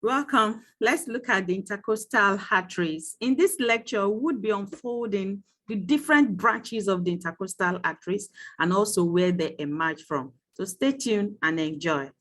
Welcome. Let's look at the intercostal arteries. In this lecture, we would be unfolding the different branches of the intercostal arteries and also where they emerge from. So stay tuned and enjoy.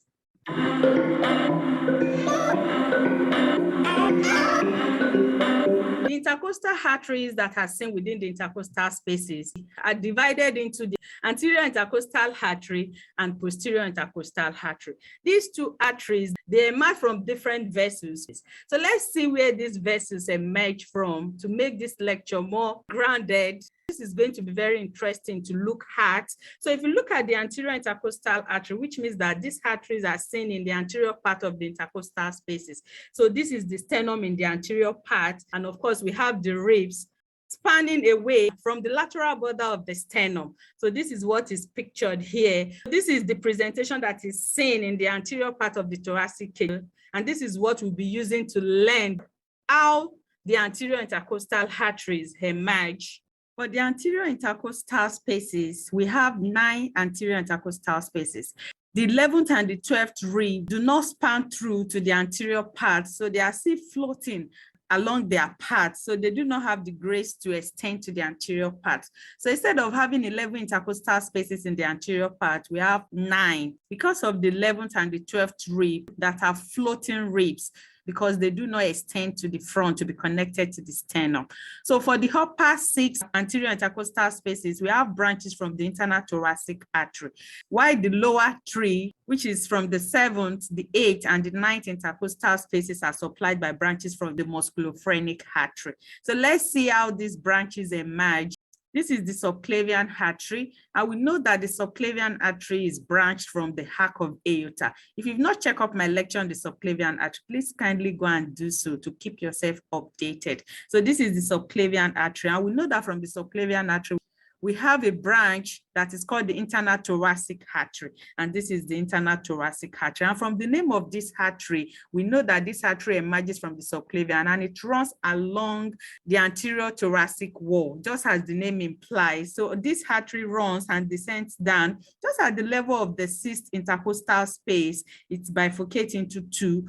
The intercostal arteries that are seen within the intercostal spaces are divided into the anterior intercostal artery and posterior intercostal artery. These two arteries, they emerge from different vessels. So let's see where these vessels emerge from to make this lecture more grounded. This is going to be very interesting to look at. So if you look at the anterior intercostal artery, which means that these arteries are seen in the anterior part of the intercostal spaces. So this is the sternum in the anterior part. And of course, we have the ribs spanning away from the lateral border of the sternum. So this is what is pictured here. This is the presentation that is seen in the anterior part of the thoracic cage. And this is what we'll be using to learn how the anterior intercostal arteries emerge. For the anterior intercostal spaces, we have 9 anterior intercostal spaces. The 11th and the 12th rib do not span through to the anterior part, so they are still floating along their path, so they do not have the grace to extend to the anterior part. So instead of having 11 intercostal spaces in the anterior part, we have 9 because of the 11th and the 12th rib that are floating ribs, because they do not extend to the front to be connected to the sternum. So for the upper 6 anterior intercostal spaces, we have branches from the internal thoracic artery, while the lower 3, which is from the 7th, the 8th, and the 9th intercostal spaces, are supplied by branches from the musculophrenic artery. So let's see how these branches emerge. This is the subclavian artery, and we know that the subclavian artery is branched from the arc of aorta. If you've not checked out my lecture on the subclavian artery, please kindly go and do so to keep yourself updated. So this is the subclavian artery, and we know that from the subclavian artery, we have a branch that is called the internal thoracic artery, and this is the internal thoracic artery. And from the name of this artery, we know that this artery emerges from the subclavian and it runs along the anterior thoracic wall, just as the name implies. So this artery runs and descends down just at the level of the 6th intercostal space. It's bifurcated into 2.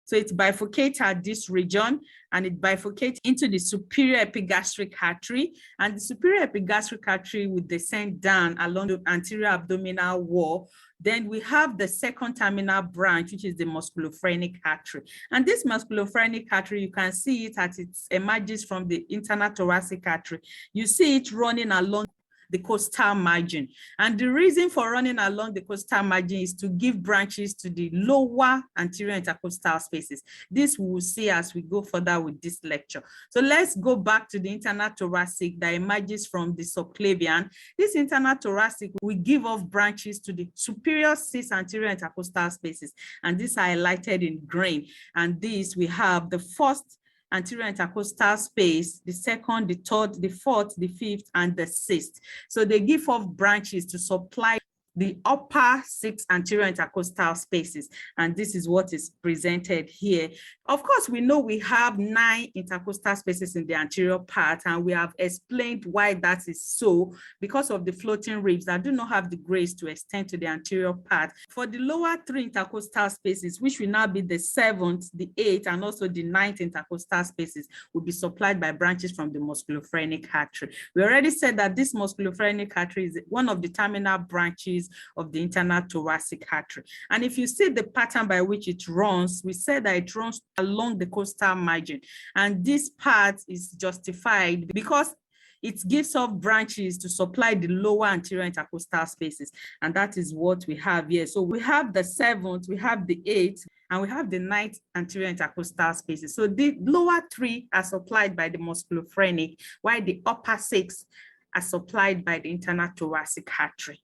So it bifurcates at this region, and it bifurcates into the superior epigastric artery, and the superior epigastric artery will descend down along the anterior abdominal wall. Then we have the second terminal branch, which is the musculophrenic artery. And this musculophrenic artery, you can see it as it emerges from the internal thoracic artery. You see it running along the costal margin. And the reason for running along the costal margin is to give branches to the lower anterior intercostal spaces. This we will see as we go further with this lecture. So let's go back to the internal thoracic that emerges from the subclavian. This internal thoracic will give off branches to the superior 6 anterior intercostal spaces, and these are highlighted in green. And these we have the first anterior intercostal space, the 2nd, the 3rd, the 4th, the 5th, and the 6th. So they give off branches to supply the upper 6 anterior intercostal spaces, and this is what is presented here. Of course, we know we have 9 intercostal spaces in the anterior part, and we have explained why that is so, because of the floating ribs that do not have the grace to extend to the anterior part. For the lower 3 intercostal spaces, which will now be the 7th, the 8th, and also the 9th intercostal spaces, will be supplied by branches from the musculophrenic artery. We already said that this musculophrenic artery is one of the terminal branches of the internal thoracic artery. And if you see the pattern by which it runs, we said that it runs along the costal margin. And this part is justified because it gives off branches to supply the lower anterior intercostal spaces. And that is what we have here. So we have the 7th, we have the 8th, and we have the 9th anterior intercostal spaces. So the lower 3 are supplied by the musculophrenic, while the upper 6 are supplied by the internal thoracic artery.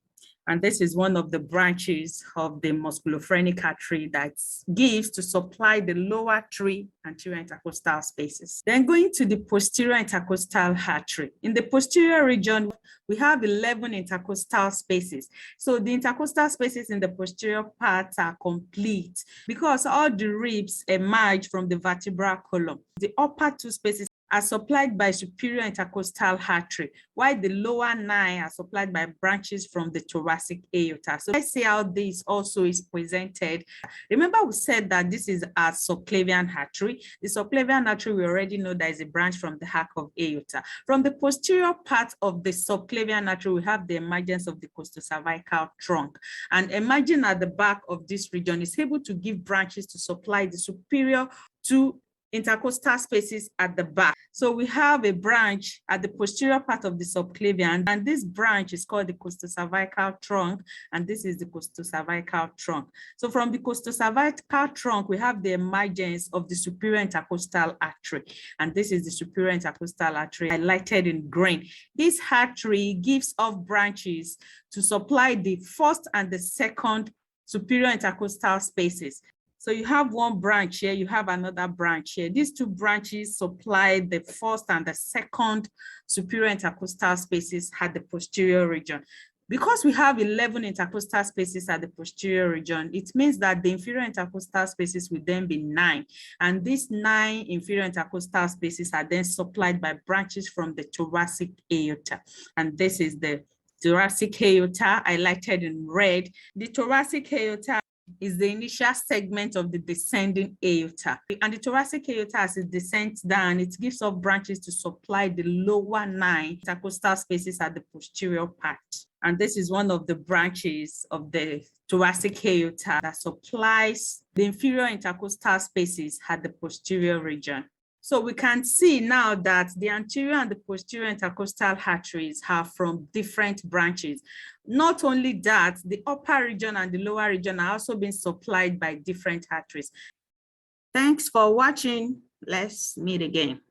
And this is one of the branches of the musculophrenic artery that gives to supply the lower 3 anterior intercostal spaces. Then going to the posterior intercostal artery. In the posterior region, we have 11 intercostal spaces. So the intercostal spaces in the posterior part are complete because all the ribs emerge from the vertebral column. The upper 2 spaces are supplied by superior intercostal artery, while the lower 9 are supplied by branches from the thoracic aorta. So let's see how this also is presented. Remember, we said that this is a subclavian artery. The subclavian artery, we already know there is a branch from the arc of aorta. From the posterior part of the subclavian artery, we have the emergence of the costocervical trunk. And emerging at the back of this region is able to give branches to supply the superior to intercostal spaces at the back. So we have a branch at the posterior part of the subclavian, and this branch is called the costocervical trunk, and this is the costocervical trunk. So from the costocervical trunk, we have the emergence of the superior intercostal artery, and this is the superior intercostal artery highlighted in green. This artery gives off branches to supply the first and the second superior intercostal spaces. So you have one branch here, you have another branch here. These two branches supply the first and the second superior intercostal spaces at the posterior region. Because we have 11 intercostal spaces at the posterior region, it means that the inferior intercostal spaces will then be 9. And these 9 inferior intercostal spaces are then supplied by branches from the thoracic aorta. And this is the thoracic aorta highlighted in red. The thoracic aorta is the initial segment of the descending aorta. And the thoracic aorta, as it descends down, it gives off branches to supply the lower 9 intercostal spaces at the posterior part. And this is one of the branches of the thoracic aorta that supplies the inferior intercostal spaces at the posterior region. So we can see now that the anterior and the posterior intercostal arteries are from different branches. Not only that, the upper region and the lower region are also being supplied by different arteries. Thanks for watching. Let's meet again.